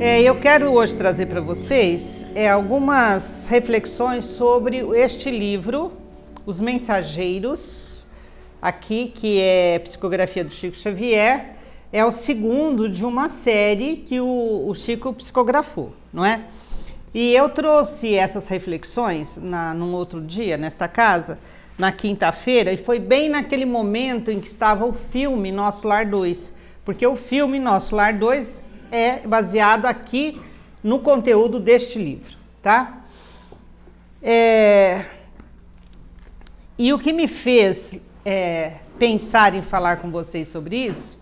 Eu quero hoje trazer para vocês algumas reflexões sobre este livro, Os Mensageiros, aqui, que é Psicografia do Chico Xavier, é o segundo de uma série que o Chico psicografou, não é? E eu trouxe essas reflexões num outro dia, nesta casa, na quinta-feira, e foi bem naquele momento em que estava o filme Nosso Lar 2, porque o filme Nosso Lar 2 é baseado aqui no conteúdo deste livro, tá? E o que me fez pensar em falar com vocês sobre isso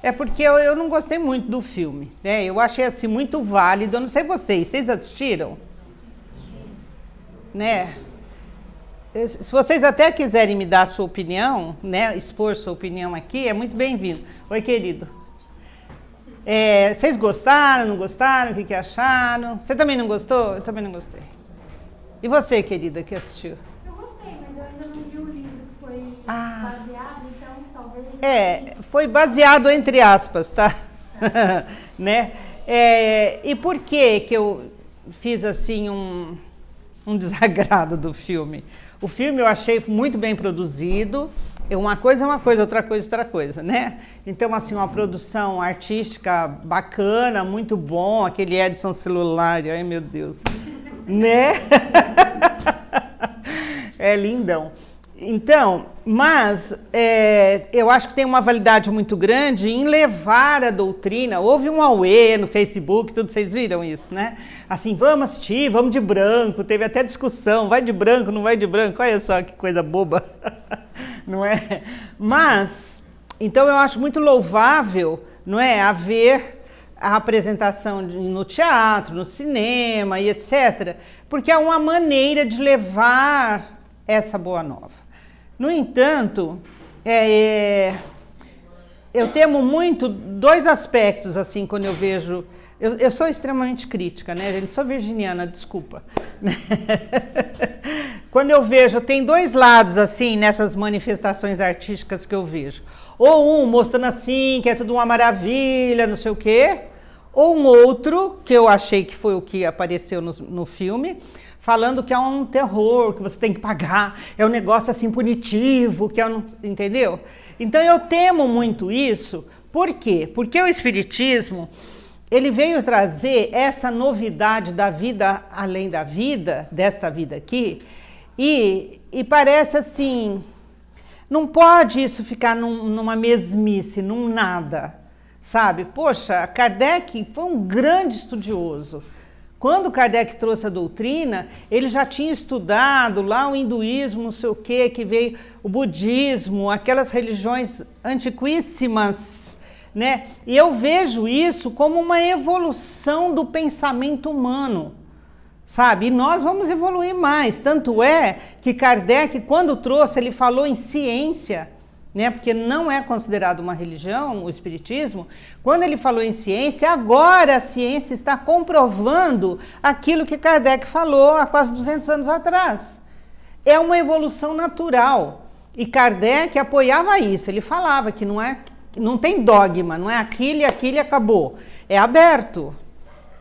é porque eu não gostei muito do filme, né? Eu achei assim muito válido, eu não sei vocês assistiram? Né? Se vocês até quiserem me dar a sua opinião, né, expor sua opinião aqui, é muito bem-vindo. Oi, querido. Vocês gostaram, não gostaram? O que acharam? Você também não gostou? Eu também não gostei. E você, querida, que assistiu? Eu gostei, mas eu ainda não li o livro. Foi baseado, então talvez... Foi baseado entre aspas, tá? Né? E por que eu fiz assim um desagrado do filme? O filme eu achei muito bem produzido. Uma coisa é uma coisa, outra coisa, né? Então, assim, uma produção artística bacana, muito bom, aquele Edson celular, ai meu Deus, né? É lindão. Então, mas eu acho que tem uma validade muito grande em levar a doutrina. Houve um auê no Facebook, tudo, vocês viram isso, né? Assim, vamos assistir, vamos de branco, teve até discussão, vai de branco, não vai de branco, olha só que coisa boba, não é? Mas, então eu acho muito louvável, não é, haver a apresentação no teatro, no cinema e etc., porque é uma maneira de levar essa boa nova. No entanto, eu temo muito dois aspectos, assim, quando eu vejo... Eu sou extremamente crítica, né, gente? Sou virginiana, desculpa. Quando eu vejo, tem dois lados, assim, nessas manifestações artísticas que eu vejo. Ou um mostrando assim, que é tudo uma maravilha, não sei o quê. Ou um outro, que eu achei que foi o que apareceu no filme, falando que é um terror, que você tem que pagar, é um negócio assim punitivo, que entendeu? Então eu temo muito isso. Por quê? Porque o Espiritismo, ele veio trazer essa novidade da vida além da vida, desta vida aqui, e parece assim, não pode isso ficar numa mesmice, num nada, sabe? Poxa, Kardec foi um grande estudioso. Quando Kardec trouxe a doutrina, ele já tinha estudado lá o hinduísmo, não sei o que veio o budismo, aquelas religiões antiquíssimas, né? E eu vejo isso como uma evolução do pensamento humano, sabe? E nós vamos evoluir mais. Tanto é que Kardec, quando trouxe, ele falou em ciência, né? Porque não é considerado uma religião, o Espiritismo. Quando ele falou em ciência, agora a ciência está comprovando aquilo que Kardec falou há quase 200 anos atrás. É uma evolução natural. E Kardec apoiava isso. Ele falava que não tem dogma, não é aquilo e acabou. É aberto.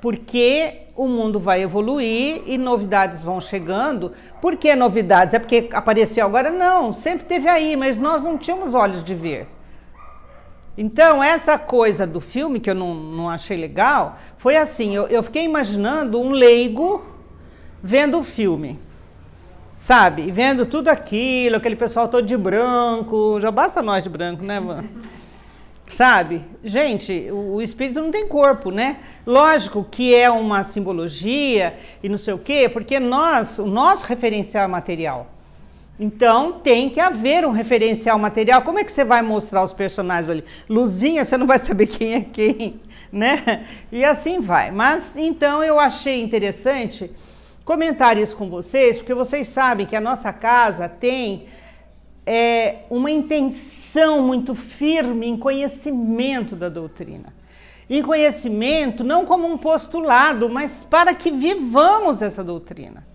Porque o mundo vai evoluir e novidades vão chegando. Por que novidades? É porque apareceu agora? Não, sempre teve aí, mas nós não tínhamos olhos de ver. Então, essa coisa do filme, que eu não achei legal, foi assim, eu fiquei imaginando um leigo vendo o filme, sabe? Vendo tudo aquilo, aquele pessoal todo de branco, já basta nós de branco, né, mano? Sabe? Gente, o espírito não tem corpo, né? Lógico que é uma simbologia e não sei o quê, porque o nosso referencial é material. Então, tem que haver um referencial material. Como é que você vai mostrar os personagens ali? Luzinha, você não vai saber quem é quem, né? E assim vai. Mas, então, eu achei interessante comentar isso com vocês, porque vocês sabem que a nossa casa tem... uma intenção muito firme em conhecimento da doutrina. Em conhecimento não como um postulado, mas para que vivamos essa doutrina.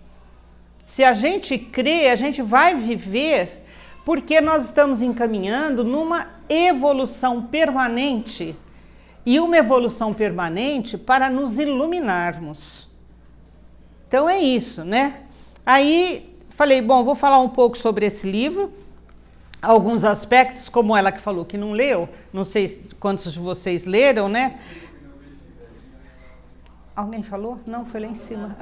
Se a gente crê, a gente vai viver, porque nós estamos encaminhando numa evolução permanente e uma evolução permanente para nos iluminarmos. Então é isso, né? Aí falei, bom, vou falar um pouco sobre esse livro, alguns aspectos, como ela que falou que não leu, não sei quantos de vocês leram, né? Alguém falou? Não, foi lá em cima.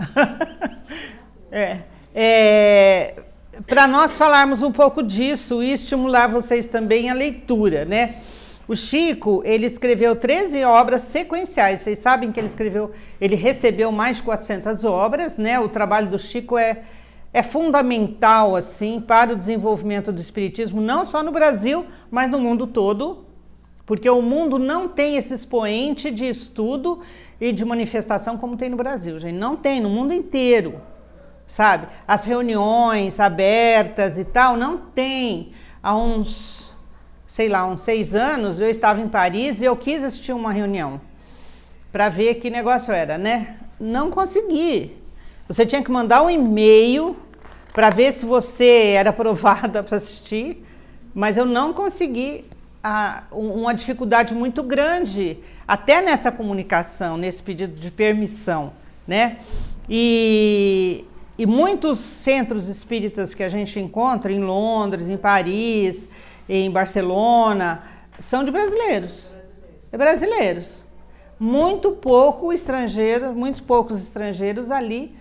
Para nós falarmos um pouco disso e estimular vocês também a leitura, né? O Chico, ele escreveu 13 obras sequenciais. Vocês sabem que ele recebeu mais de 400 obras, né? O trabalho do Chico é fundamental, assim, para o desenvolvimento do espiritismo, não só no Brasil, mas no mundo todo, porque o mundo não tem esse expoente de estudo e de manifestação como tem no Brasil, gente. Não tem, no mundo inteiro, sabe? As reuniões abertas e tal, não tem. Há uns 6 anos, eu estava em Paris e eu quis assistir uma reunião para ver que negócio era, né? Não consegui. Você tinha que mandar um e-mail para ver se você era aprovada para assistir, mas eu não consegui. Uma dificuldade muito grande, até nessa comunicação, nesse pedido de permissão, né? E muitos centros espíritas que a gente encontra em Londres, em Paris, em Barcelona, são de brasileiros. Brasileiros. Muitos poucos estrangeiros ali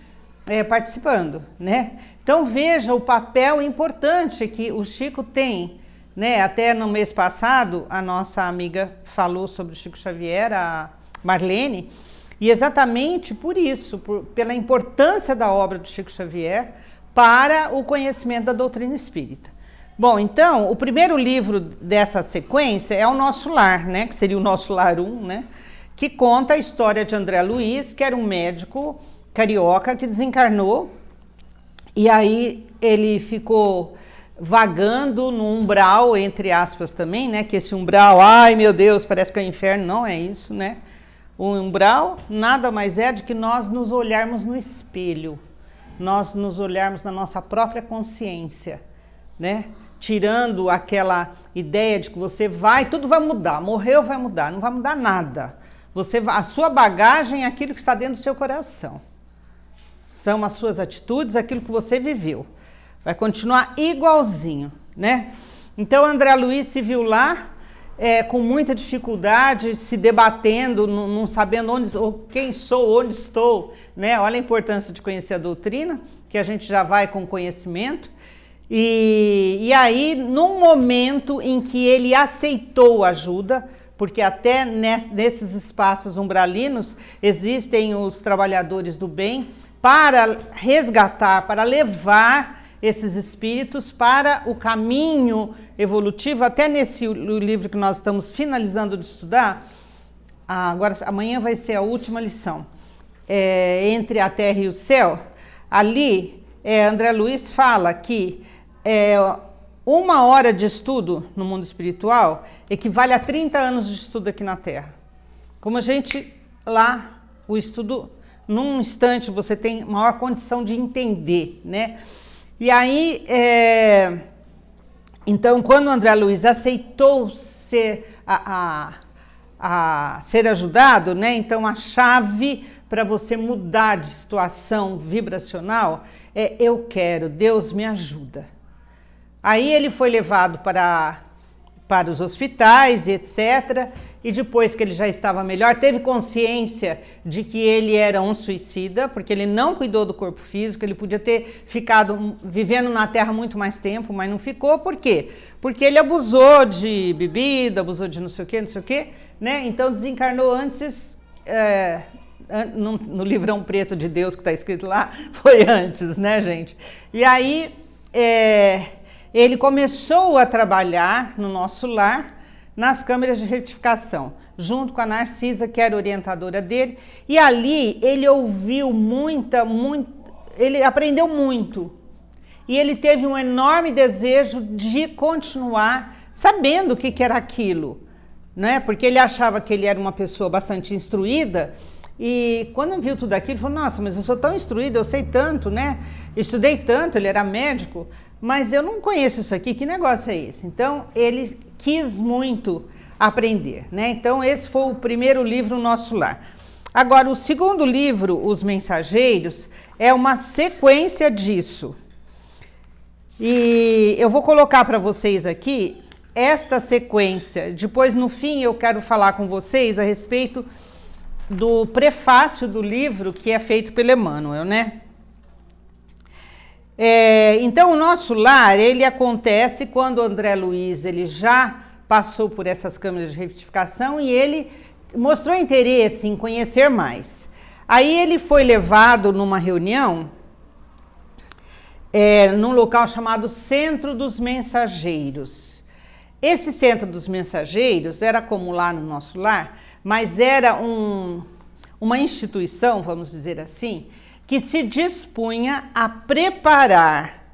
participando, né? Então veja o papel importante que o Chico tem, né? Até no mês passado, a nossa amiga falou sobre o Chico Xavier, a Marlene, e exatamente por isso, pela importância da obra do Chico Xavier para o conhecimento da doutrina espírita. Bom, então, o primeiro livro dessa sequência é O Nosso Lar, né? Que seria o Nosso Lar 1, né? Que conta a história de André Luiz, que era um médico carioca que desencarnou, e aí ele ficou vagando no umbral, entre aspas também, né? Que esse umbral, ai meu Deus, parece que é o inferno, não é isso, né? O umbral nada mais é do que nós nos olharmos no espelho, nós nos olharmos na nossa própria consciência, né? Tirando aquela ideia de que tudo vai mudar, morreu vai mudar, não vai mudar nada. A sua bagagem é aquilo que está dentro do seu coração. São as suas atitudes, aquilo que você viveu. Vai continuar igualzinho, né? Então, André Luiz se viu lá, com muita dificuldade, se debatendo, não sabendo quem sou, onde estou, né? Olha a importância de conhecer a doutrina, que a gente já vai com conhecimento. E aí, num momento em que ele aceitou ajuda, porque até nesses espaços umbralinos existem os trabalhadores do bem para resgatar, para levar esses espíritos para o caminho evolutivo, até nesse livro que nós estamos finalizando de estudar, agora amanhã vai ser a última lição, Entre a Terra e o Céu. Ali, André Luiz fala que 1 hora de estudo no mundo espiritual equivale a 30 anos de estudo aqui na Terra. Como a gente lá, o estudo, num instante você tem maior condição de entender, né? E aí, então, quando o André Luiz aceitou ser ajudado, né? Então, a chave para você mudar de situação vibracional é eu quero, Deus me ajuda. Aí ele foi levado para os hospitais e etc. E depois que ele já estava melhor, teve consciência de que ele era um suicida, porque ele não cuidou do corpo físico, ele podia ter ficado vivendo na Terra muito mais tempo, mas não ficou. Por quê? Porque ele abusou de bebida, abusou de não sei o quê, né? Então desencarnou antes, no livrão preto de Deus que está escrito lá, foi antes, né, gente? E aí ele começou a trabalhar no Nosso Lar, nas câmeras de retificação, junto com a Narcisa, que era orientadora dele, e ali ele ouviu ele aprendeu muito, e ele teve um enorme desejo de continuar sabendo o que era aquilo, né? Porque ele achava que ele era uma pessoa bastante instruída, e quando viu tudo aquilo, ele falou, nossa, mas eu sou tão instruída, eu sei tanto, né? Estudei tanto, ele era médico, mas eu não conheço isso aqui, que negócio é esse? Então, ele quis muito aprender, né? Então esse foi o primeiro livro, Nosso Lar. Agora, o segundo livro, Os Mensageiros, é uma sequência disso. E eu vou colocar para vocês aqui esta sequência. Depois, no fim, eu quero falar com vocês a respeito do prefácio do livro, que é feito pelo Emmanuel, né? Então, o Nosso Lar, ele acontece quando o André Luiz, ele já passou por essas câmeras de retificação e ele mostrou interesse em conhecer mais. Aí ele foi levado numa reunião, num local chamado Centro dos Mensageiros. Esse Centro dos Mensageiros era como lá no Nosso Lar, mas era uma instituição, vamos dizer assim, que se dispunha a preparar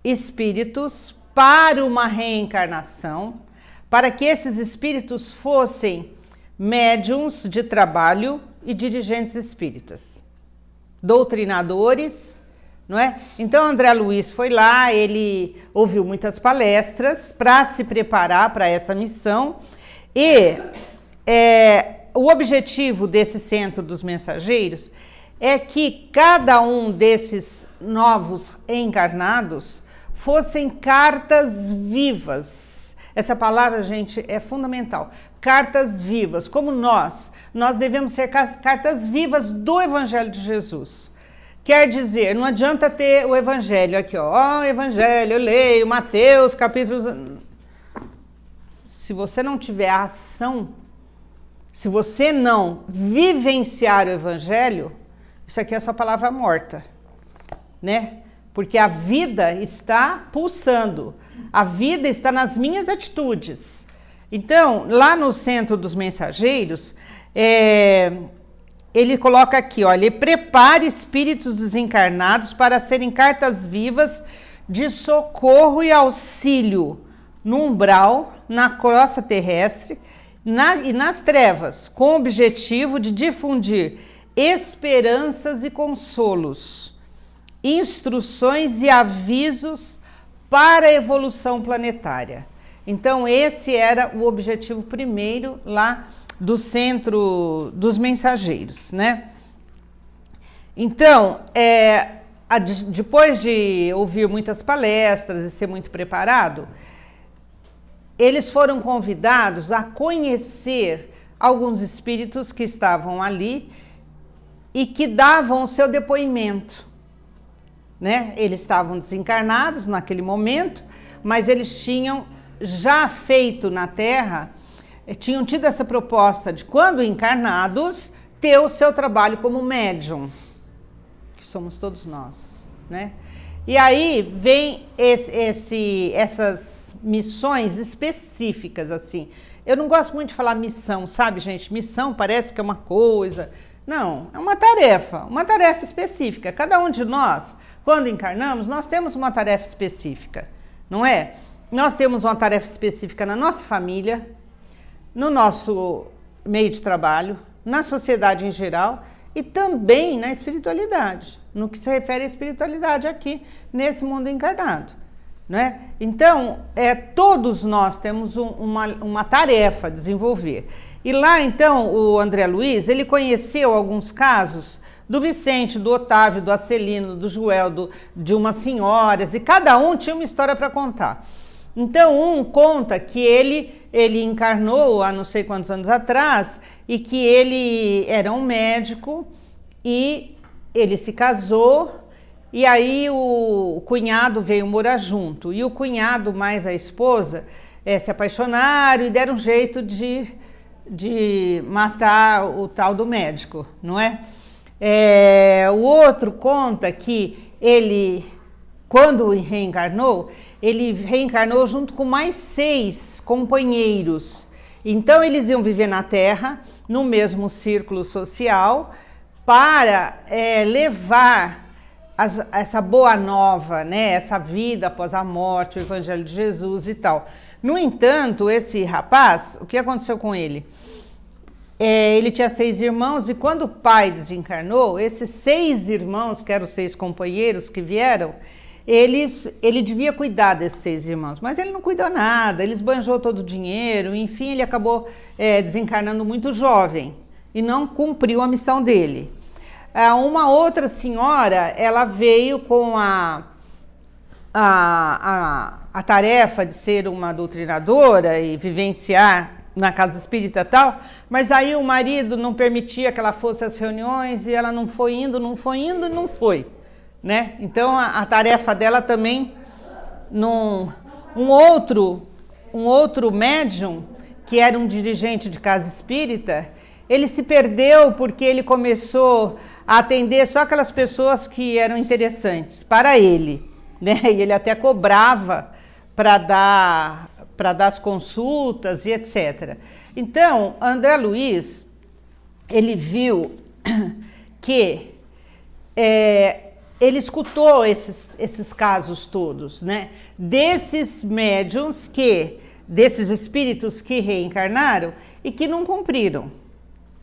espíritos para uma reencarnação, para que esses espíritos fossem médiuns de trabalho e dirigentes espíritas, doutrinadores, não é? Então André Luiz foi lá, ele ouviu muitas palestras para se preparar para essa missão e o objetivo desse Centro dos Mensageiros é que cada um desses novos encarnados fossem cartas vivas. Essa palavra, gente, é fundamental. Cartas vivas, como nós devemos ser cartas vivas do Evangelho de Jesus. Quer dizer, não adianta ter o Evangelho aqui, ó, Evangelho, eu leio Mateus, capítulo... Se você não tiver a ação, se você não vivenciar o Evangelho, isso aqui é só palavra morta, né? Porque a vida está pulsando, a vida está nas minhas atitudes. Então, lá no Centro dos Mensageiros, ele coloca aqui, olha, ele prepara espíritos desencarnados para serem cartas vivas de socorro e auxílio no umbral, na crosta terrestre e nas trevas, com o objetivo de difundir esperanças e consolos, instruções e avisos para a evolução planetária. Então, esse era o objetivo primeiro lá do Centro dos Mensageiros, né? Então, depois de ouvir muitas palestras e ser muito preparado, eles foram convidados a conhecer alguns espíritos que estavam ali e que davam o seu depoimento, né? Eles estavam desencarnados naquele momento, mas eles tinham já feito na Terra, tinham tido essa proposta de, quando encarnados, ter o seu trabalho como médium, que somos todos nós, né? E aí vem essas missões específicas, assim. Eu não gosto muito de falar missão, sabe, gente? Missão parece que é uma coisa... Não, é uma tarefa específica. Cada um de nós, quando encarnamos, nós temos uma tarefa específica, não é? Nós temos uma tarefa específica na nossa família, no nosso meio de trabalho, na sociedade em geral e também na espiritualidade, no que se refere à espiritualidade aqui, nesse mundo encarnado, não é? Então, todos nós temos uma tarefa a desenvolver. E lá, então, o André Luiz, ele conheceu alguns casos do Vicente, do Otávio, do Acelino, do Joel, de umas senhoras, e cada um tinha uma história para contar. Então, um conta que ele encarnou há não sei quantos anos atrás e que ele era um médico e ele se casou e aí o cunhado veio morar junto. E o cunhado mais a esposa se apaixonaram e deram um jeito de matar o tal do médico, não é? O outro conta que ele, quando reencarnou, ele reencarnou junto com mais 6 companheiros. Então, eles iam viver na Terra, no mesmo círculo social, para levar essa boa nova, né? Essa vida após a morte, o Evangelho de Jesus e tal. No entanto, esse rapaz, o que aconteceu com ele? Ele tinha 6 irmãos e quando o pai desencarnou, esses 6 irmãos, que eram 6 companheiros que vieram, ele devia cuidar desses 6 irmãos, mas ele não cuidou nada, ele esbanjou todo o dinheiro, enfim, ele acabou desencarnando muito jovem e não cumpriu a missão dele. Uma outra senhora, ela veio com a tarefa de ser uma doutrinadora e vivenciar na casa espírita e tal, mas aí o marido não permitia que ela fosse às reuniões e ela não foi indo e não foi, né? Então a tarefa dela também um outro médium, que era um dirigente de casa espírita, ele se perdeu porque ele começou a atender só aquelas pessoas que eram interessantes para ele, né? E ele até cobrava para dar as consultas e etc. Então, André Luiz, ele viu que ele escutou esses casos todos, né? Desses médiuns desses espíritos que reencarnaram e que não cumpriram,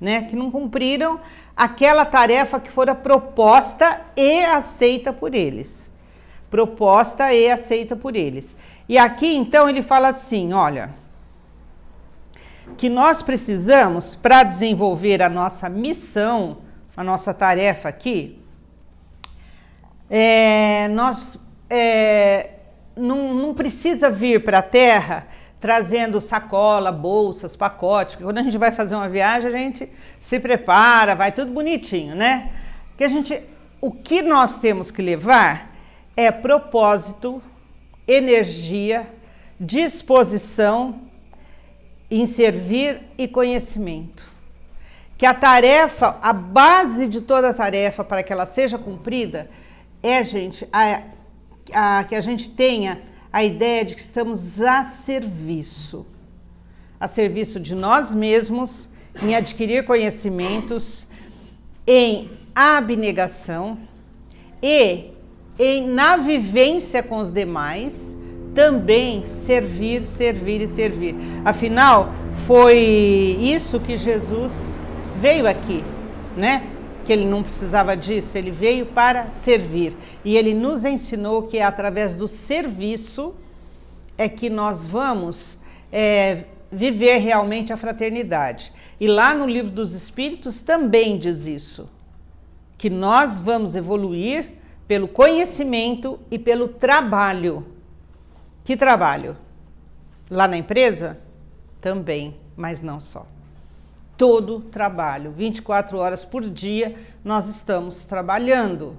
né? Que não cumpriram aquela tarefa que fora proposta e aceita por eles. Proposta e aceita por eles. E aqui, então, ele fala assim, olha, que nós precisamos, para desenvolver a nossa missão, a nossa tarefa aqui, não precisa vir para a Terra trazendo sacola, bolsas, pacotes, porque quando a gente vai fazer uma viagem, a gente se prepara, vai tudo bonitinho, né? O que nós temos que levar é propósito, energia, disposição em servir e conhecimento. Que a tarefa, a base de toda a tarefa para que ela seja cumprida gente, que a gente tenha a ideia de que estamos a serviço de nós mesmos, em adquirir conhecimentos, em abnegação e na vivência com os demais, também servir. Afinal, foi isso que Jesus veio aqui, né? Que ele não precisava disso, ele veio para servir. E ele nos ensinou que é através do serviço que nós vamos viver realmente a fraternidade. E lá no Livro dos Espíritos também diz isso, que nós vamos evoluir pelo conhecimento e pelo trabalho. Que trabalho? Lá na empresa? Também, mas não só. Todo trabalho, 24 horas por dia, nós estamos trabalhando.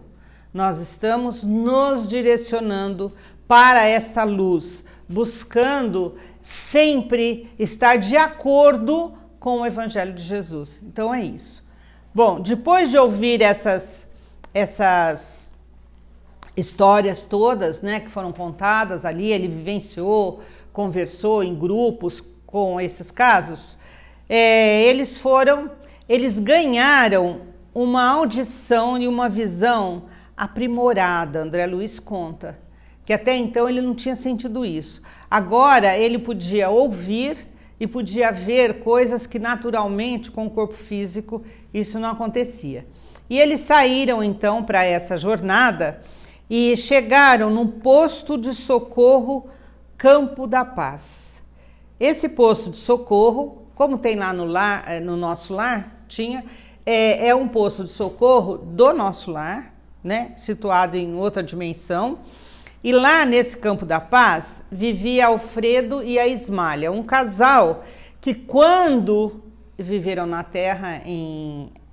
Nós estamos nos direcionando para essa luz, buscando sempre estar de acordo com o Evangelho de Jesus. Então é isso. Bom, depois de ouvir essas histórias todas, né, que foram contadas ali, ele vivenciou, conversou em grupos com esses casos, eles ganharam uma audição e uma visão aprimorada. André Luiz conta que até então ele não tinha sentido isso. Agora ele podia ouvir e podia ver coisas que naturalmente com o corpo físico isso não acontecia. E eles saíram então para essa jornada e chegaram num posto de socorro Campo da Paz. Esse posto de socorro, como tem lá no nosso lar, é um posto de socorro do nosso lar, né, situado em outra dimensão. E lá nesse Campo da Paz vivia Alfredo e a Ismália, um casal que quando viveram na Terra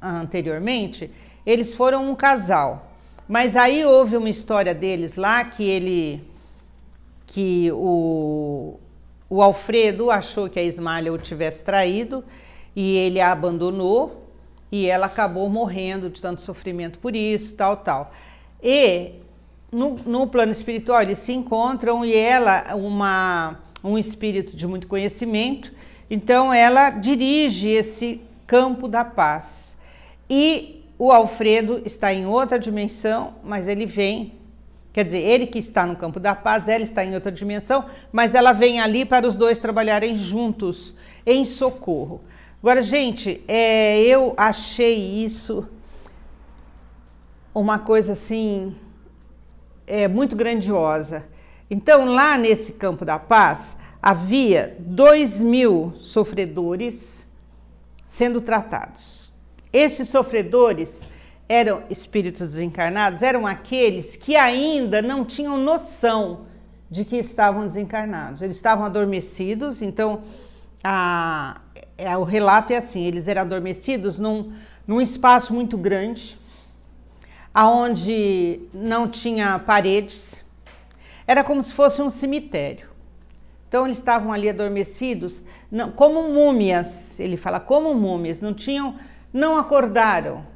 anteriormente, eles foram um casal. Mas aí houve uma história deles lá que o Alfredo achou que a Ismália o tivesse traído e ele a abandonou e ela acabou morrendo de tanto sofrimento por isso, tal. E no plano espiritual eles se encontram e ela, um espírito de muito conhecimento, então ela dirige esse Campo da Paz. E o Alfredo está em outra dimensão, mas ele vem, quer dizer, ele que está no Campo da Paz, ela está em outra dimensão, mas ela vem ali para os dois trabalharem juntos, em socorro. Agora, gente, eu achei isso uma coisa assim muito grandiosa. Então, lá nesse Campo da Paz, havia 2.000 sofredores sendo tratados. Esses sofredores eram espíritos desencarnados, eram aqueles que ainda não tinham noção de que estavam desencarnados. Eles estavam adormecidos, então o relato é assim, eles eram adormecidos num espaço muito grande, aonde não tinha paredes, era como se fosse um cemitério. Então eles estavam ali adormecidos, como múmias, ele fala como múmias, não acordaram.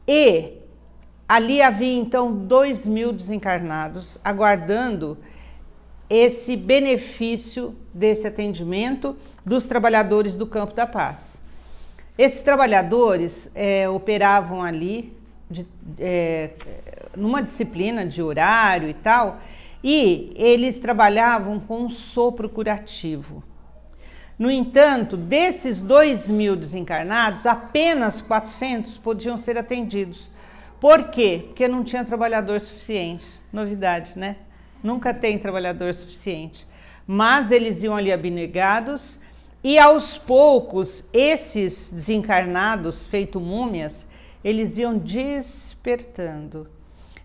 E ali havia então 2.000 desencarnados aguardando esse benefício desse atendimento dos trabalhadores do Campo da Paz. Esses trabalhadores operavam ali numa disciplina de horário e tal, e eles trabalhavam com um sopro curativo. No entanto, desses 2.000 desencarnados, apenas 400 podiam ser atendidos. Por quê? Porque não tinha trabalhador suficiente. Novidade, né? Nunca tem trabalhador suficiente. Mas eles iam ali abnegados e aos poucos esses desencarnados, feito múmias, eles iam despertando.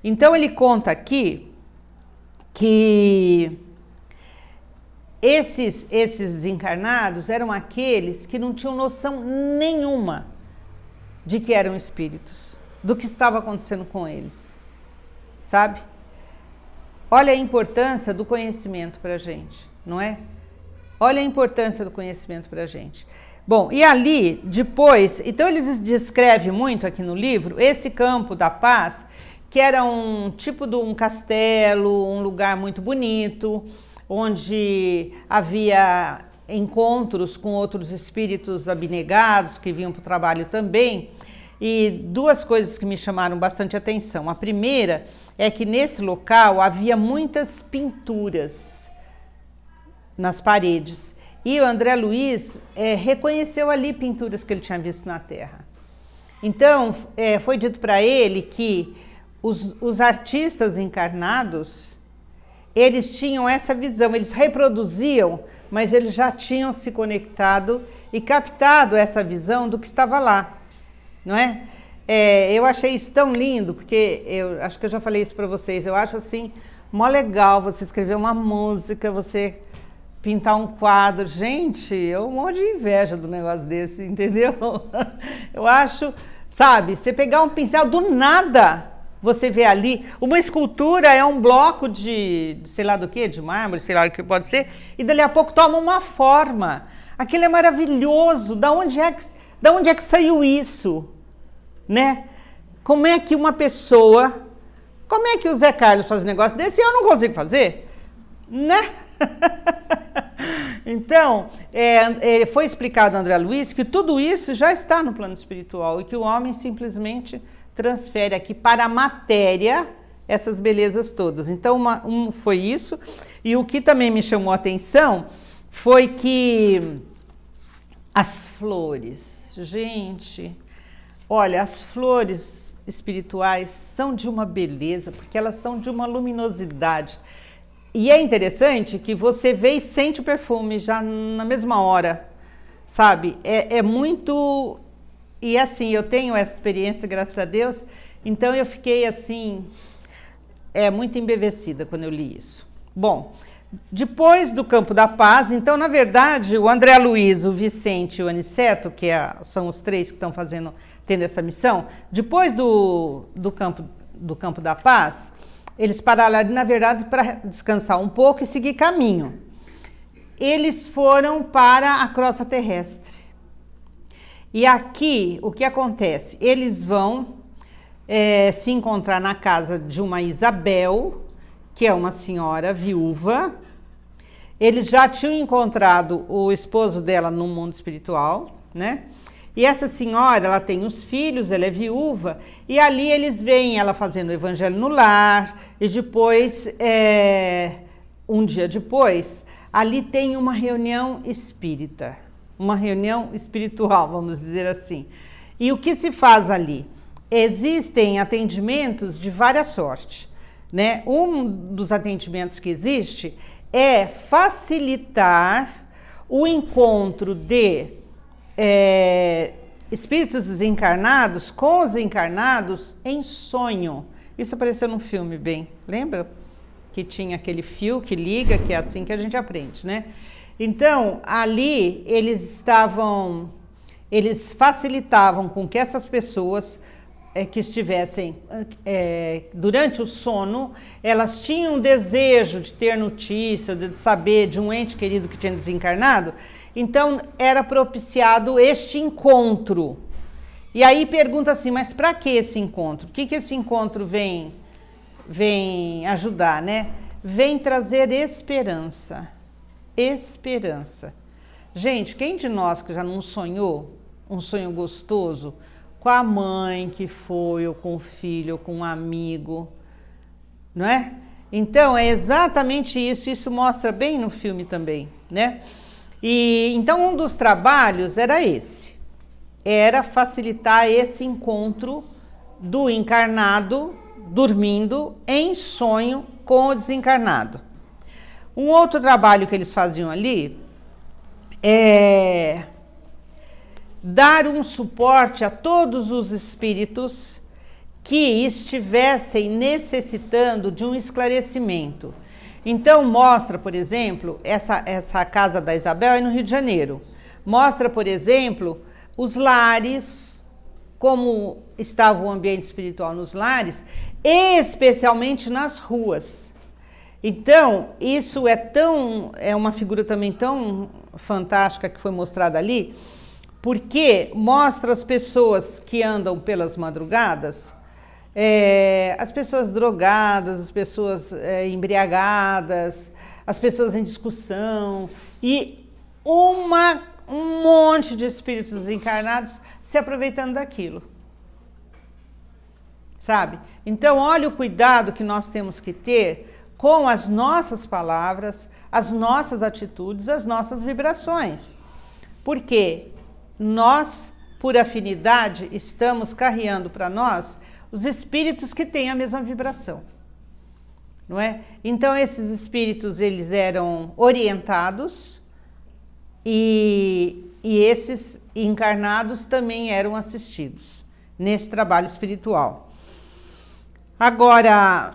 Então ele conta aqui que esses desencarnados eram aqueles que não tinham noção nenhuma de que eram espíritos, do que estava acontecendo com eles, sabe? Olha a importância do conhecimento para a gente, não é? Olha a importância do conhecimento para a gente. Bom, e ali, depois, então eles descrevem muito aqui no livro, esse Campo da Paz, que era um tipo de um castelo, um lugar muito bonito, onde havia encontros com outros espíritos abnegados que vinham para o trabalho também. E duas coisas que me chamaram bastante atenção. A primeira é que nesse local havia muitas pinturas nas paredes. E o André Luiz reconheceu ali pinturas que ele tinha visto na Terra. Então, foi dito para ele que os artistas encarnados, eles tinham essa visão, eles reproduziam, mas eles já tinham se conectado e captado essa visão do que estava lá, não é? Eu achei isso tão lindo, porque eu acho que eu já falei isso para vocês, eu acho assim, mó legal você escrever uma música, você pintar um quadro. Gente, eu morro de inveja do negócio desse, entendeu? Eu acho, sabe, você pegar um pincel do nada, você vê ali, uma escultura é um bloco de sei lá do que, de mármore, sei lá o que pode ser, e dali a pouco toma uma forma. Aquilo é maravilhoso. Da onde é que saiu isso? Né? Como é que uma pessoa, como é que o Zé Carlos faz um negócio desse e eu não consigo fazer? Né? Então, foi explicado, André Luiz, que tudo isso já está no plano espiritual e que o homem simplesmente transfere aqui para a matéria essas belezas todas. Então, foi isso. E o que também me chamou a atenção foi que as flores, gente, olha, as flores espirituais são de uma beleza, porque elas são de uma luminosidade. E é interessante que você vê e sente o perfume já na mesma hora, sabe? É muito... E assim, eu tenho essa experiência, graças a Deus, então eu fiquei assim, muito embevecida quando eu li isso. Bom, depois do Campo da Paz, então, na verdade, o André Luiz, o Vicente e o Aniceto, que são os três que estão tendo essa missão, depois do Campo da Paz, eles pararam ali, na verdade, para descansar um pouco e seguir caminho. Eles foram para a crosta terrestre. E aqui, o que acontece? Eles vão se encontrar na casa de uma Isabel, que é uma senhora viúva. Eles já tinham encontrado o esposo dela no mundo espiritual, né? E essa senhora, ela tem os filhos, ela é viúva, e ali eles veem ela fazendo o evangelho no lar, e depois, um dia depois, ali tem uma reunião espírita, uma reunião espiritual, vamos dizer assim. E o que se faz ali? Existem atendimentos de várias sortes. né? Um dos atendimentos que existe é facilitar o encontro de espíritos desencarnados com os encarnados em sonho. Isso apareceu num filme, bem, lembra? Que tinha aquele fio que liga, que é assim que a gente aprende, né? Então, ali eles facilitavam com que essas pessoas que estivessem durante o sono, elas tinham desejo de ter notícia, de saber de um ente querido que tinha desencarnado, então era propiciado este encontro. E aí pergunta assim, mas para que esse encontro? O que esse encontro vem ajudar, né? Vem trazer esperança. Esperança. Gente, quem de nós que já não sonhou um sonho gostoso com a mãe que foi, ou com o filho, ou com um amigo, não é? Então, é exatamente isso mostra bem no filme também, né? E então um dos trabalhos era esse, era facilitar esse encontro do encarnado dormindo em sonho com o desencarnado. Um outro trabalho que eles faziam ali é dar um suporte a todos os espíritos que estivessem necessitando de um esclarecimento. Então mostra, por exemplo, essa casa da Isabel é no Rio de Janeiro. Mostra, por exemplo, os lares, como estava o ambiente espiritual nos lares, especialmente nas ruas. Então, isso é uma figura também tão fantástica que foi mostrada ali, porque mostra as pessoas que andam pelas madrugadas, as pessoas drogadas, as pessoas embriagadas, as pessoas em discussão e um monte de espíritos desencarnados se aproveitando daquilo, sabe? Então, olha o cuidado que nós temos que ter com as nossas palavras, as nossas atitudes, as nossas vibrações, porque nós, por afinidade, estamos carreando para nós os espíritos que têm a mesma vibração, não é? Então, esses espíritos, eles eram orientados e esses encarnados também eram assistidos nesse trabalho espiritual. Agora,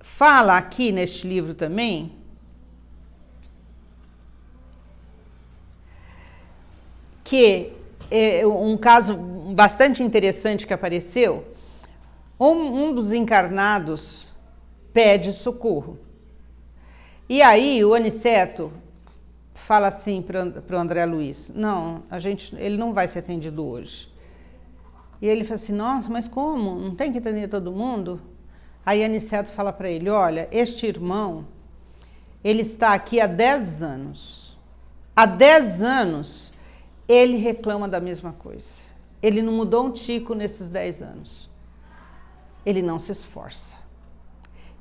fala aqui neste livro também que um caso bastante interessante que apareceu, um dos encarnados pede socorro. E aí o Aniceto fala assim para o André Luiz, não, ele não vai ser atendido hoje. E ele fala assim, nossa, mas como? Não tem que atender todo mundo? Aí Aniceto fala para ele, olha, este irmão, ele está aqui há 10 anos. Há 10 anos ele reclama da mesma coisa. Ele não mudou um tico nesses 10 anos. Ele não se esforça.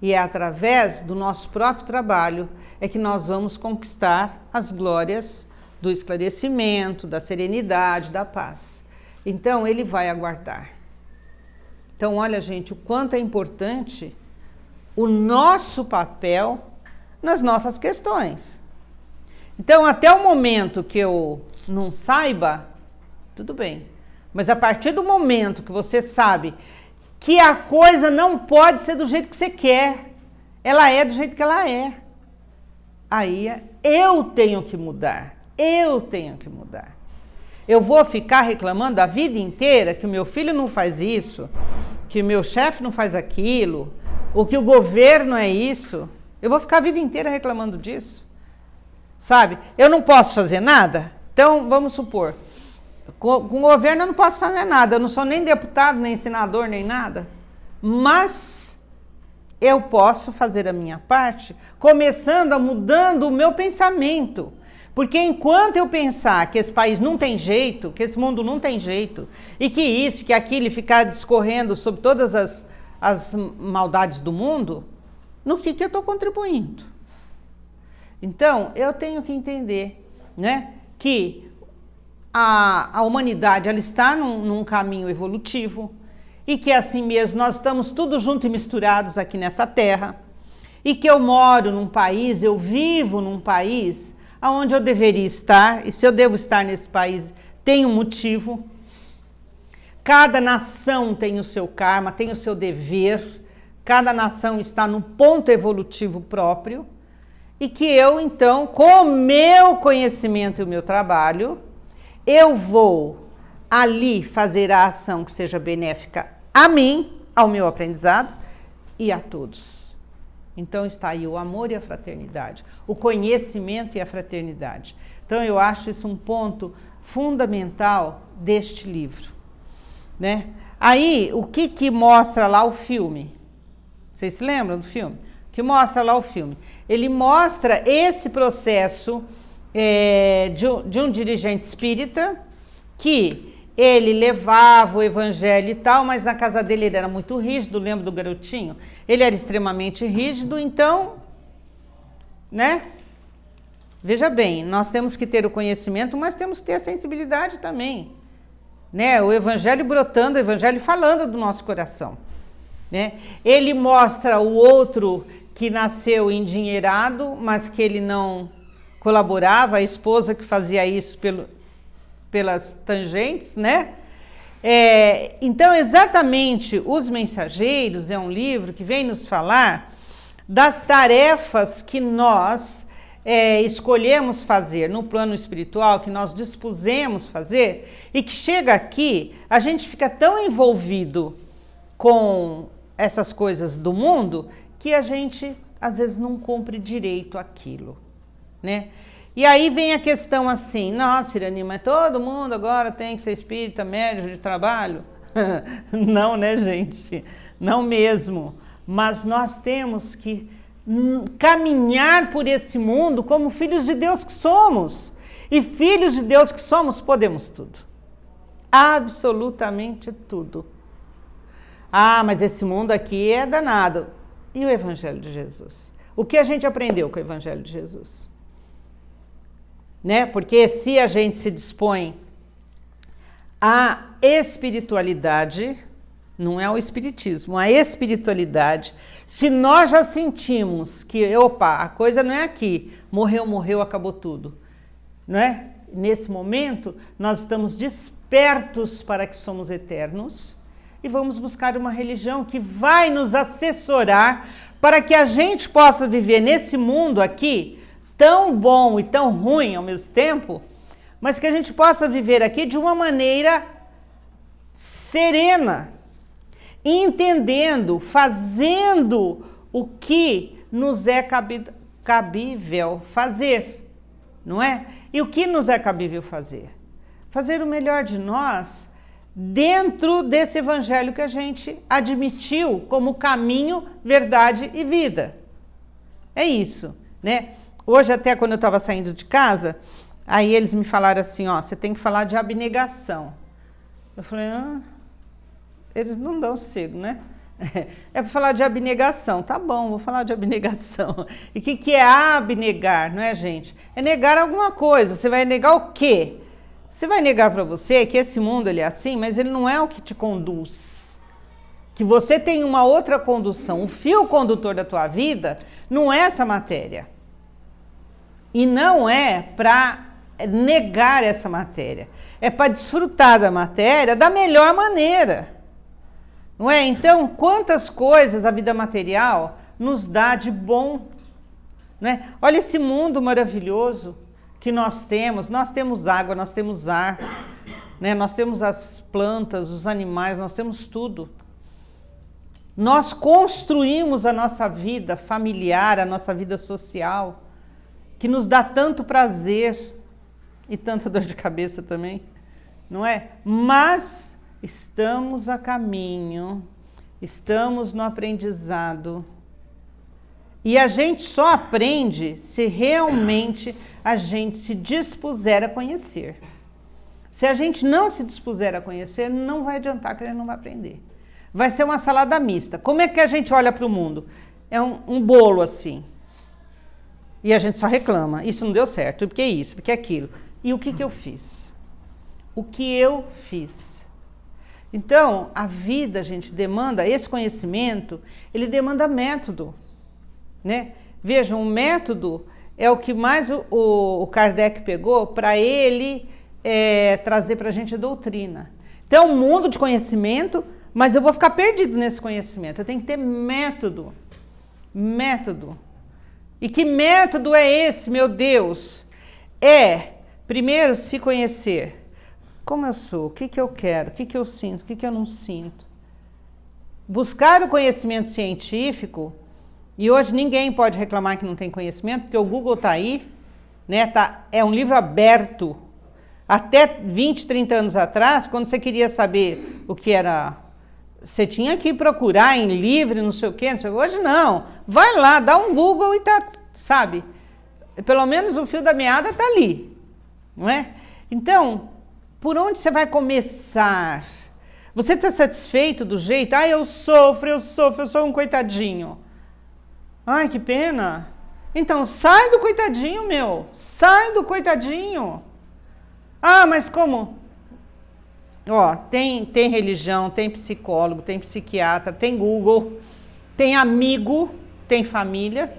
E é através do nosso próprio trabalho é que nós vamos conquistar as glórias do esclarecimento, da serenidade, da paz. Então, ele vai aguardar. Então, olha, gente, o quanto é importante o nosso papel nas nossas questões. Então, até o momento que eu não saiba, tudo bem. Mas a partir do momento que você sabe que a coisa não pode ser do jeito que você quer, ela é do jeito que ela é. Aí eu tenho que mudar, eu tenho que mudar. Eu vou ficar reclamando a vida inteira que o meu filho não faz isso, que o meu chefe não faz aquilo, ou que o governo é isso. Eu vou ficar a vida inteira reclamando disso, sabe? Eu não posso fazer nada? Então, vamos supor, com o governo eu não posso fazer nada, eu não sou nem deputado, nem senador, nem nada, mas eu posso fazer a minha parte, começando a mudando o meu pensamento, porque enquanto eu pensar que esse país não tem jeito, que esse mundo não tem jeito, e que isso, que aquilo, e ficar discorrendo sobre todas as maldades do mundo, no que eu estou contribuindo? Então, eu tenho que entender, né, que a humanidade ela está num caminho evolutivo, e que assim mesmo nós estamos tudo junto e misturados aqui nessa terra, e que eu moro num país, eu vivo num país onde eu deveria estar, e se eu devo estar nesse país, tem um motivo. Cada nação tem o seu karma, tem o seu dever, cada nação está num ponto evolutivo próprio, e que eu, então, com o meu conhecimento e o meu trabalho, eu vou ali fazer a ação que seja benéfica a mim, ao meu aprendizado e a todos. Então está aí o amor e a fraternidade, o conhecimento e a fraternidade. Então eu acho isso um ponto fundamental deste livro, né? Aí, o que mostra lá o filme? Vocês se lembram do filme? O que mostra lá o filme? Ele mostra esse processo de um dirigente espírita que ele levava o evangelho e tal, mas na casa dele ele era muito rígido, lembra do garotinho? Ele era extremamente rígido, então, né? Veja bem, nós temos que ter o conhecimento, mas temos que ter a sensibilidade também, né? O evangelho brotando, o evangelho falando do nosso coração, né? Ele mostra o outro que nasceu endinheirado, mas que ele não colaborava, a esposa que fazia isso pelas tangentes, né? Então, exatamente, Os Mensageiros é um livro que vem nos falar das tarefas que nós escolhemos fazer no plano espiritual, que nós dispusemos fazer, e que chega aqui, a gente fica tão envolvido com essas coisas do mundo, que a gente, às vezes, não cumpre direito aquilo, né? E aí vem a questão assim, nossa, Irani, mas todo mundo agora tem que ser espírita, médium de trabalho? Não, né, gente? Não mesmo. Mas nós temos que caminhar por esse mundo como filhos de Deus que somos. E filhos de Deus que somos, podemos tudo. Absolutamente tudo. Ah, mas esse mundo aqui é danado. E o Evangelho de Jesus? O que a gente aprendeu com o Evangelho de Jesus? Né? Porque se a gente se dispõe à espiritualidade, não é o espiritismo, a espiritualidade, se nós já sentimos que, opa, a coisa não é aqui, morreu, acabou tudo, não é? Nesse momento, nós estamos despertos para que somos eternos e vamos buscar uma religião que vai nos assessorar para que a gente possa viver nesse mundo aqui, tão bom e tão ruim ao mesmo tempo, mas que a gente possa viver aqui de uma maneira serena, entendendo, fazendo o que nos é cabível fazer, não é? E o que nos é cabível fazer? Fazer o melhor de nós dentro desse evangelho que a gente admitiu como caminho, verdade e vida. É isso, né? Hoje até quando eu estava saindo de casa, aí eles me falaram assim, ó, você tem que falar de abnegação. Eu falei, eles não dão sossego, né? É para falar de abnegação. Tá bom, vou falar de abnegação. E o que é abnegar, não é, gente? É negar alguma coisa. Você vai negar o quê? Você vai negar para você que esse mundo ele é assim, mas ele não é o que te conduz. Que você tem uma outra condução. O fio condutor da tua vida não é essa matéria. E não é para negar essa matéria, é para desfrutar da matéria da melhor maneira, não é? Então, quantas coisas a vida material nos dá de bom, né? Olha esse mundo maravilhoso que nós temos água, nós temos ar, né? Nós temos as plantas, os animais, nós temos tudo. Nós construímos a nossa vida familiar, a nossa vida social, que nos dá tanto prazer e tanta dor de cabeça também, não é? Mas estamos a caminho, estamos no aprendizado. E a gente só aprende se realmente a gente se dispuser a conhecer. Se a gente não se dispuser a conhecer, não vai adiantar, que a gente não vai aprender. Vai ser uma salada mista. Como é que a gente olha para o mundo? É um bolo assim. E a gente só reclama, isso não deu certo, porque aquilo. E o que eu fiz? O que eu fiz? Então, a vida, gente, demanda esse conhecimento, ele demanda método, né? Vejam, o método é o que mais o Kardec pegou para ele trazer para a gente doutrina. Então, um mundo de conhecimento, mas eu vou ficar perdido nesse conhecimento. Eu tenho que ter método. Método. E que método é esse, meu Deus? Primeiro, se conhecer. Como eu sou? O que eu quero? O que eu sinto? O que eu não sinto? Buscar o conhecimento científico, e hoje ninguém pode reclamar que não tem conhecimento, porque o Google está aí, né? É um livro aberto. Até 20, 30 anos atrás, quando você queria saber o que era, você tinha que procurar em livre, não sei o quê, não sei o quê. Hoje não. Vai lá, dá um Google e tá, sabe? Pelo menos o fio da meada está ali, não é? Então, por onde você vai começar? Você está satisfeito do jeito? Eu sofro, eu sou um coitadinho. Ai, que pena. Então, sai do coitadinho, meu. Sai do coitadinho. Mas como? Tem religião, tem psicólogo, tem psiquiatra, tem Google, tem amigo, tem família.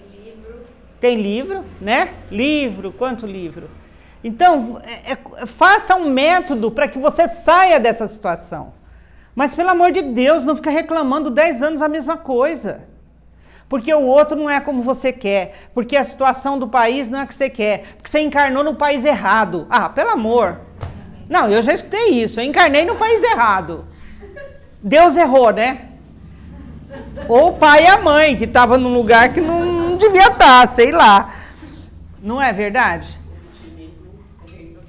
Tem livro, né? Livro, quanto livro? Então, faça um método para que você saia dessa situação. Mas, pelo amor de Deus, não fica reclamando 10 anos a mesma coisa. Porque o outro não é como você quer. Porque a situação do país não é a que você quer. Porque você encarnou no país errado. Pelo amor. Não, eu já escutei isso. Eu encarnei no país errado. Deus errou, né? Ou o pai e a mãe, que estavam num lugar que não devia estar, sei lá. Não é verdade?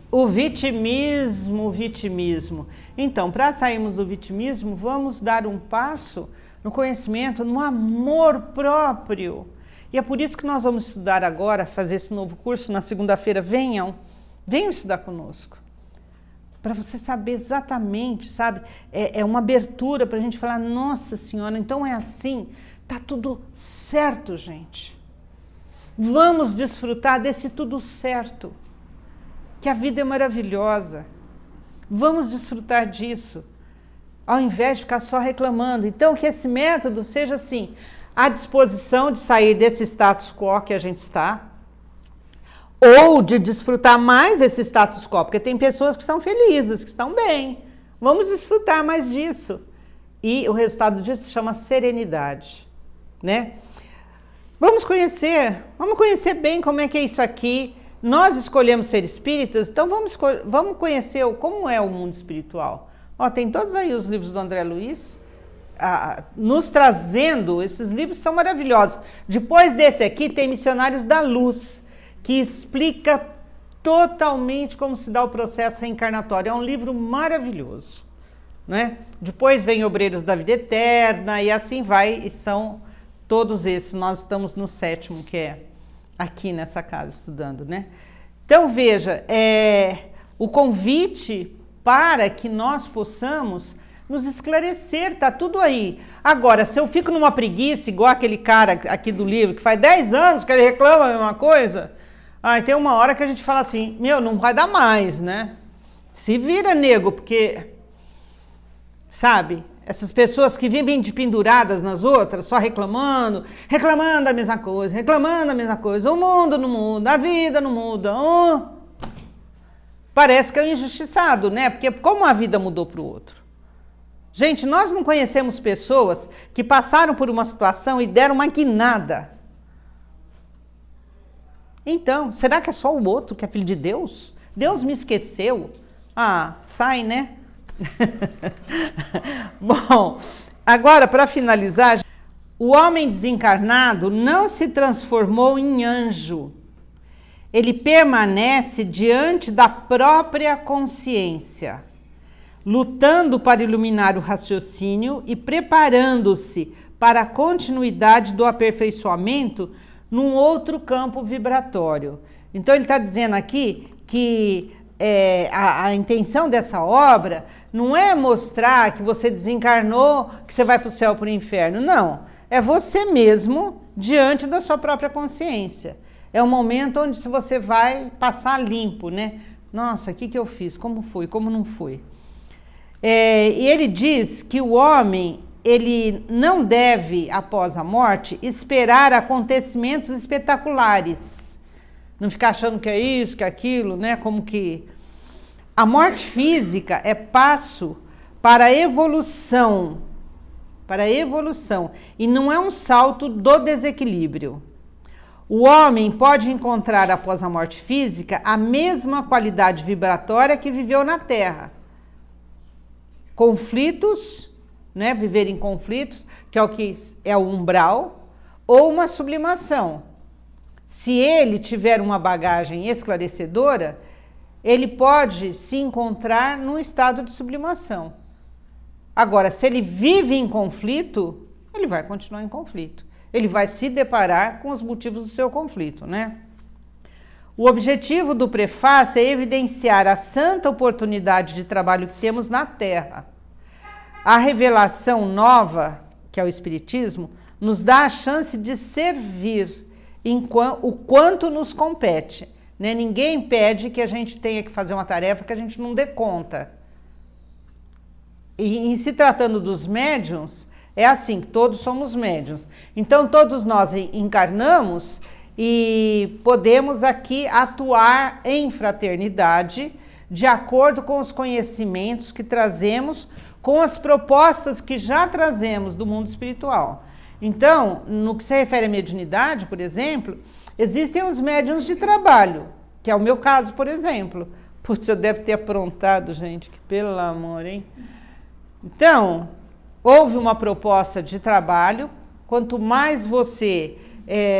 O vitimismo. Então, para sairmos do vitimismo, vamos dar um passo no conhecimento, no amor próprio. E é por isso que nós vamos estudar agora, fazer esse novo curso na segunda-feira. Venham estudar conosco. Para você saber exatamente, sabe? É uma abertura para a gente falar, nossa senhora, então é assim, tá tudo certo, gente. Vamos desfrutar desse tudo certo. Que a vida é maravilhosa. Vamos desfrutar disso. Ao invés de ficar só reclamando. Então, que esse método seja assim, à disposição de sair desse status quo que a gente está, ou de desfrutar mais esse status quo, porque tem pessoas que são felizes, que estão bem. Vamos desfrutar mais disso. E o resultado disso se chama serenidade, né? Vamos conhecer bem como é que é isso aqui. Nós escolhemos ser espíritas, então vamos conhecer como é o mundo espiritual. Tem todos aí os livros do André Luiz, nos trazendo, esses livros são maravilhosos. Depois desse aqui tem Missionários da Luz, que explica totalmente como se dá o processo reencarnatório. É um livro maravilhoso, né? Depois vem Obreiros da Vida Eterna e assim vai, e são todos esses. Nós estamos no 7º, que é aqui nessa casa estudando, né? Então veja, o convite para que nós possamos nos esclarecer, tá tudo aí. Agora, se eu fico numa preguiça, igual aquele cara aqui do livro, que faz 10 anos que ele reclama a mesma coisa, tem uma hora que a gente fala assim, não vai dar mais, né? Se vira, nego, porque, sabe, essas pessoas que vivem penduradas nas outras, só reclamando a mesma coisa, o mundo não muda, a vida não muda, parece que é um injustiçado, né? Porque como a vida mudou para o outro? Gente, nós não conhecemos pessoas que passaram por uma situação e deram uma guinada. Então, será que é só o outro que é filho de Deus? Deus me esqueceu? Sai, né? Bom, agora para finalizar, o homem desencarnado não se transformou em anjo. Ele permanece diante da própria consciência, lutando para iluminar o raciocínio e preparando-se para a continuidade do aperfeiçoamento num outro campo vibratório. Então ele está dizendo aqui que a intenção dessa obra não é mostrar que você desencarnou, que você vai para o céu ou para o inferno, não. É você mesmo diante da sua própria consciência. É um momento onde você vai passar limpo, né? Nossa, o que eu fiz? Como foi? Como não foi? E ele diz que o homem, ele não deve, após a morte, esperar acontecimentos espetaculares. Não ficar achando que é isso, que é aquilo, né? Como que... A morte física é passo para a evolução. Para a evolução. E não é um salto do desequilíbrio. O homem pode encontrar, após a morte física, a mesma qualidade vibratória que viveu na Terra. Conflitos, né? Viver em conflitos, que é o umbral, ou uma sublimação. Se ele tiver uma bagagem esclarecedora, ele pode se encontrar num estado de sublimação. Agora, se ele vive em conflito, ele vai continuar em conflito. Ele vai se deparar com os motivos do seu conflito, né? O objetivo do prefácio é evidenciar a santa oportunidade de trabalho que temos na Terra. A revelação nova, que é o Espiritismo, nos dá a chance de servir o quanto nos compete. Né? Ninguém pede que a gente tenha que fazer uma tarefa que a gente não dê conta. E em se tratando dos médiuns, é assim, todos somos médiuns. Então, todos nós encarnamos e podemos aqui atuar em fraternidade, de acordo com os conhecimentos que trazemos, com as propostas que já trazemos do mundo espiritual. Então, no que se refere à mediunidade, por exemplo, existem os médiuns de trabalho, que é o meu caso, por exemplo. Putz, eu devo ter aprontado, gente, que pelo amor, hein? Então, houve uma proposta de trabalho. Quanto mais você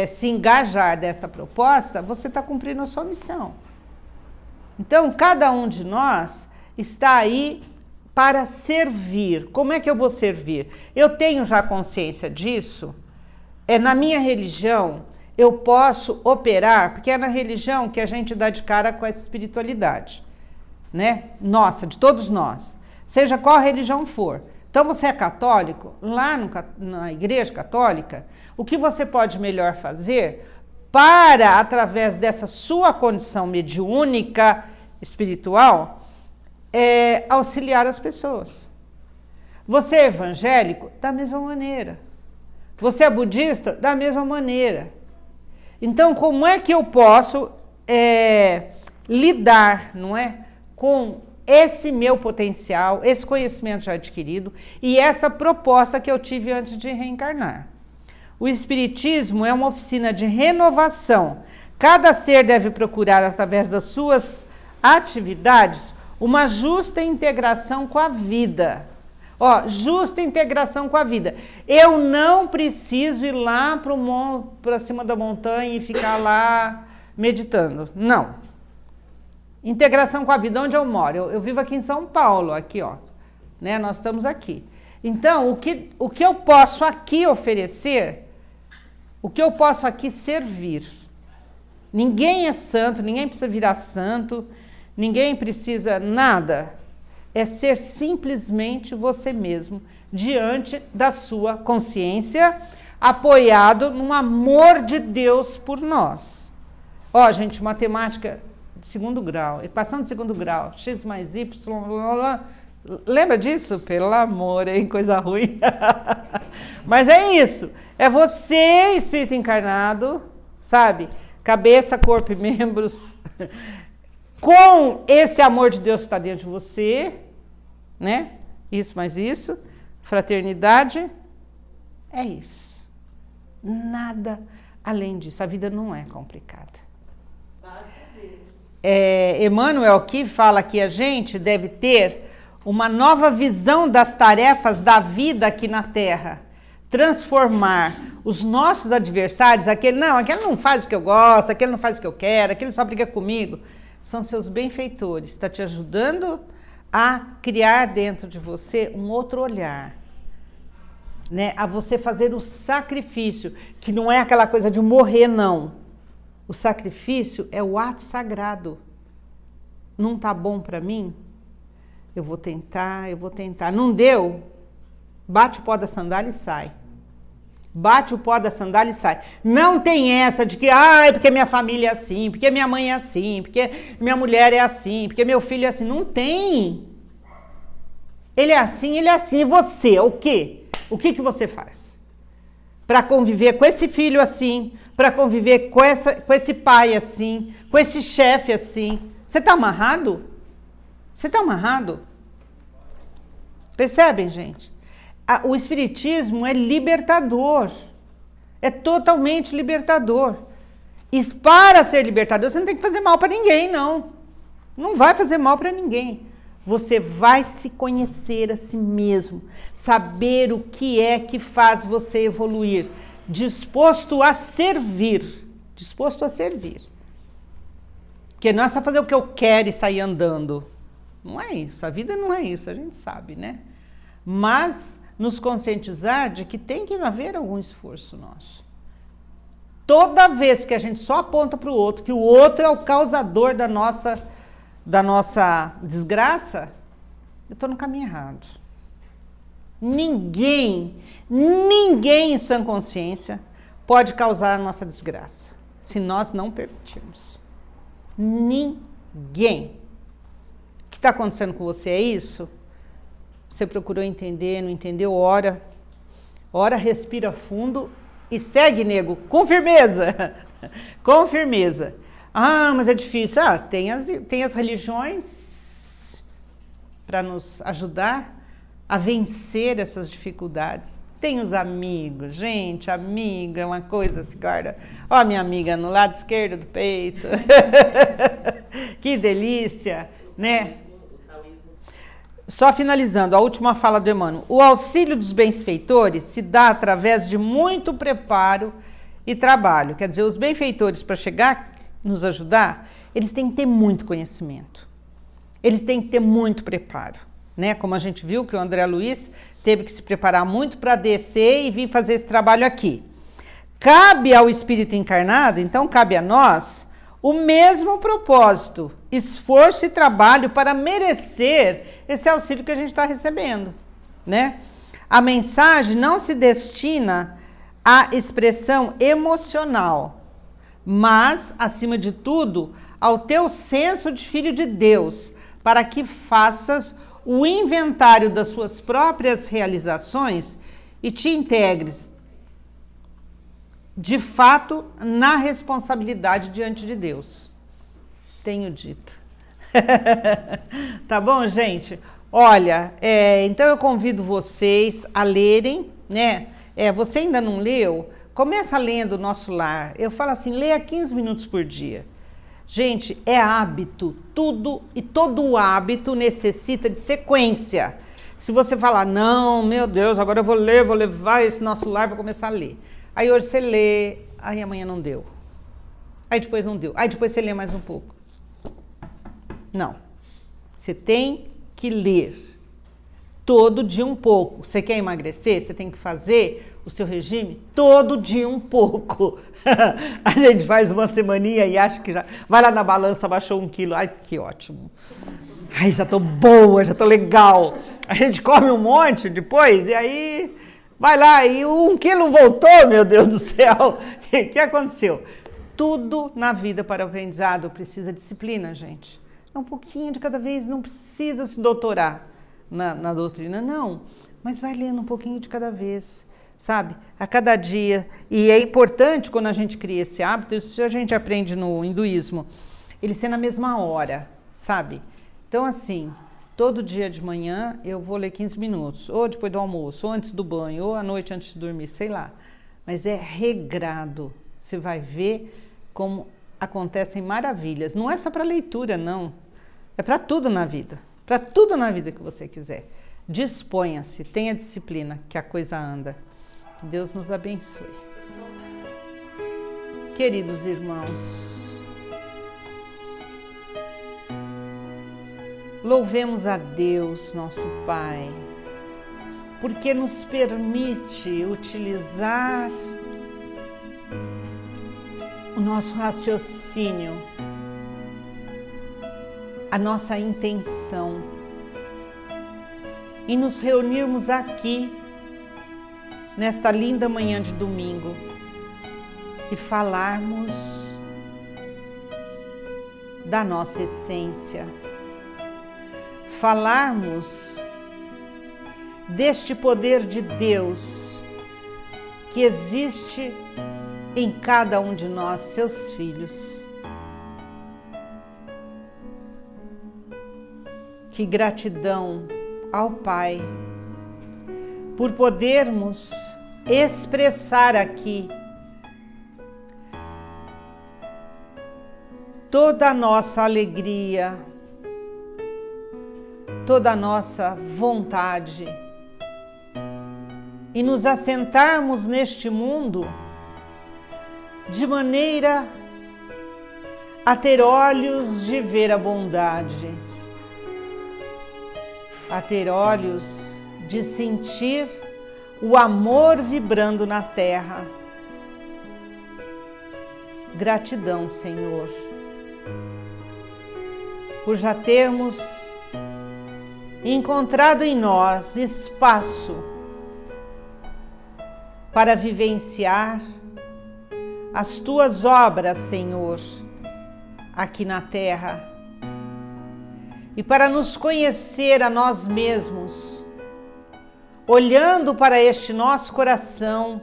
se engajar desta proposta, você está cumprindo a sua missão. Então, cada um de nós está aí para servir. Como é que eu vou servir? Eu tenho já consciência disso. Na minha religião, eu posso operar, porque é na religião que a gente dá de cara com essa espiritualidade, né? Nossa, de todos nós. Seja qual religião for. Então, você é católico, lá na igreja católica, o que você pode melhor fazer para, através dessa sua condição mediúnica espiritual, auxiliar as pessoas. Você é evangélico? Da mesma maneira. Você é budista? Da mesma maneira. Então, como é que eu posso lidar, não é, com esse meu potencial, esse conhecimento já adquirido e essa proposta que eu tive antes de reencarnar? O Espiritismo é uma oficina de renovação. Cada ser deve procurar, através das suas atividades, uma justa integração com a vida. Ó, justa integração com a vida. Eu não preciso ir lá para cima da montanha e ficar lá meditando. Não. Integração com a vida. Onde eu moro? Eu vivo aqui em São Paulo, aqui, ó. Né? Nós estamos aqui. Então, o que eu posso aqui oferecer, o que eu posso aqui servir? Ninguém é santo, ninguém precisa virar santo, ninguém precisa nada. É ser simplesmente você mesmo, diante da sua consciência, apoiado no amor de Deus por nós. Ó, gente, matemática de segundo grau, equação de segundo grau, x mais y, blá, blá. Lembra disso? Pelo amor, hein? Coisa ruim. Mas é isso. É você, espírito encarnado, sabe? Cabeça, corpo e membros. Com esse amor de Deus que está dentro de você, né? Isso mais isso. Fraternidade. É isso. Nada além disso. A vida não é complicada. Emmanuel aqui fala que a gente deve ter uma nova visão das tarefas da vida aqui na Terra. Transformar os nossos adversários, aquele não faz o que eu gosto, aquele não faz o que eu quero, aquele só briga comigo. São seus benfeitores. Está te ajudando a criar dentro de você um outro olhar. Né? A você fazer o sacrifício, que não é aquela coisa de morrer, não. O sacrifício é o ato sagrado. Não tá bom para mim? Eu vou tentar. Não deu? Bate o pó da sandália e sai. Bate o pó da sandália e sai. Não tem essa de que, porque minha família é assim, porque minha mãe é assim, porque minha mulher é assim, porque meu filho é assim. Não tem. Ele é assim, e você, o quê? O que você faz? Para conviver com esse filho assim, para conviver com esse pai assim, com esse chefe assim. Você está amarrado? Você está amarrado? Percebem, gente? O Espiritismo é libertador. É totalmente libertador. E para ser libertador, você não tem que fazer mal para ninguém, não. Não vai fazer mal para ninguém. Você vai se conhecer a si mesmo, saber o que é que faz você evoluir, disposto a servir, disposto a servir. Porque não é só fazer o que eu quero e sair andando. Não é isso, a vida não é isso, a gente sabe, né? Mas nos conscientizar de que tem que haver algum esforço nosso. Toda vez que a gente só aponta para o outro, que o outro é o causador da nossa desgraça, eu estou no caminho errado. Ninguém em sã consciência pode causar a nossa desgraça, se nós não permitirmos. Ninguém. O que está acontecendo com você é isso? Você procurou entender, não entendeu? Ora, respira fundo e segue, nego, com firmeza. Com firmeza. Ah, mas é difícil. Ah, tem as religiões para nos ajudar a vencer essas dificuldades. Tem os amigos. Gente, amiga é uma coisa, se guarda. Ó, minha amiga no lado esquerdo do peito. Que delícia, né? Só finalizando, a última fala do Emmanuel. O auxílio dos benfeitores se dá através de muito preparo e trabalho. Quer dizer, os benfeitores, para chegar, nos ajudar, eles têm que ter muito conhecimento. Eles têm que ter muito preparo, né? Como a gente viu que o André Luiz teve que se preparar muito para descer e vir fazer esse trabalho aqui. Cabe ao espírito encarnado, então cabe a nós, o mesmo propósito, esforço e trabalho para merecer esse auxílio que a gente está recebendo, né? A mensagem não se destina à expressão emocional, mas, acima de tudo, ao teu senso de filho de Deus, para que faças o inventário das suas próprias realizações e te integres, de fato, na responsabilidade diante de Deus. Tenho dito. Tá bom, gente? Olha, então eu convido vocês a lerem, né? Você ainda não leu? Começa lendo o Nosso Lar. Eu falo assim, leia 15 minutos por dia. Gente, é hábito. Tudo e todo hábito necessita de sequência. Se você falar, não, meu Deus, agora eu vou levar esse Nosso Lar, vou começar a ler. Aí hoje você lê, aí amanhã não deu. Aí depois não deu. Aí depois você lê mais um pouco. Não. Você tem que ler todo dia um pouco. Você quer emagrecer? Você tem que fazer o seu regime todo dia um pouco. A gente faz uma semaninha e acha que já... Vai lá na balança, baixou 1 quilo. Ai, que ótimo. Ai, já tô boa, já tô legal. A gente come um monte depois e aí... Vai lá, e 1 quilo voltou, meu Deus do céu. O que aconteceu? Tudo na vida para o aprendizado precisa de disciplina, gente. É um pouquinho de cada vez, não precisa se doutorar na doutrina, não. Mas vai lendo um pouquinho de cada vez, sabe? A cada dia. E é importante, quando a gente cria esse hábito, isso a gente aprende no hinduísmo, ele ser na mesma hora, sabe? Então, assim... Todo dia de manhã eu vou ler 15 minutos, ou depois do almoço, ou antes do banho, ou à noite antes de dormir, sei lá. Mas é regrado. Você vai ver como acontecem maravilhas. Não é só para leitura, não. É para tudo na vida. Para tudo na vida que você quiser. Disponha-se, tenha disciplina, que a coisa anda. Deus nos abençoe. Queridos irmãos, louvemos a Deus, nosso Pai, porque nos permite utilizar o nosso raciocínio, a nossa intenção, e nos reunirmos aqui, nesta linda manhã de domingo, e falarmos da nossa essência, falarmos deste poder de Deus que existe em cada um de nós, seus filhos. Que gratidão ao Pai por podermos expressar aqui toda a nossa alegria, toda a nossa vontade e nos assentarmos neste mundo de maneira a ter olhos de ver a bondade, a ter olhos de sentir o amor vibrando na terra. Gratidão, Senhor, por já termos encontrado em nós espaço para vivenciar as Tuas obras, Senhor, aqui na terra, e para nos conhecer a nós mesmos, olhando para este nosso coração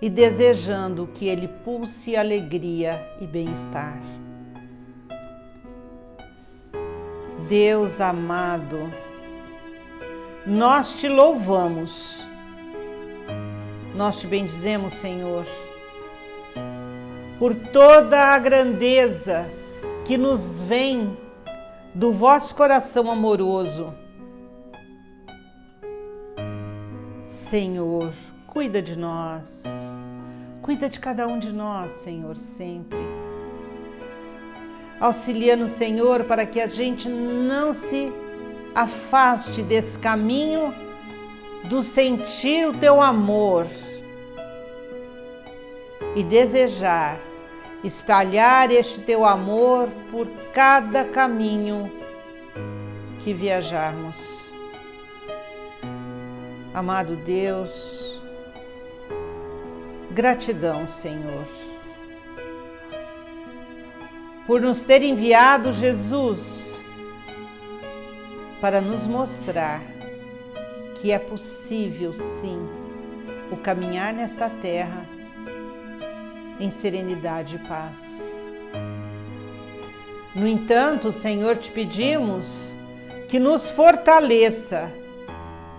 e desejando que ele pulse alegria e bem-estar. Deus amado, nós te louvamos, nós te bendizemos, Senhor, por toda a grandeza que nos vem do vosso coração amoroso. Senhor, cuida de nós, cuida de cada um de nós, Senhor, sempre. Auxilia-nos, Senhor, para que a gente não se afaste desse caminho do sentir o Teu amor e desejar espalhar este Teu amor por cada caminho que viajarmos. Amado Deus, gratidão, Senhor, por nos ter enviado Jesus para nos mostrar que é possível, sim, o caminhar nesta terra em serenidade e paz. No entanto, Senhor, te pedimos que nos fortaleça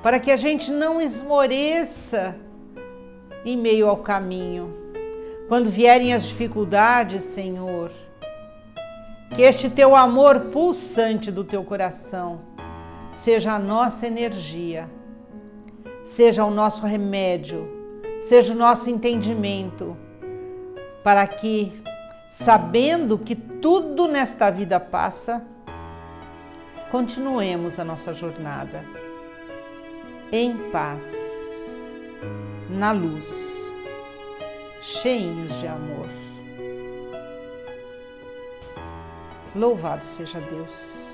para que a gente não esmoreça em meio ao caminho. Quando vierem as dificuldades, Senhor, que este Teu amor pulsante do Teu coração seja a nossa energia, seja o nosso remédio, seja o nosso entendimento, para que, sabendo que tudo nesta vida passa, continuemos a nossa jornada em paz, na luz, cheios de amor. Louvado seja Deus.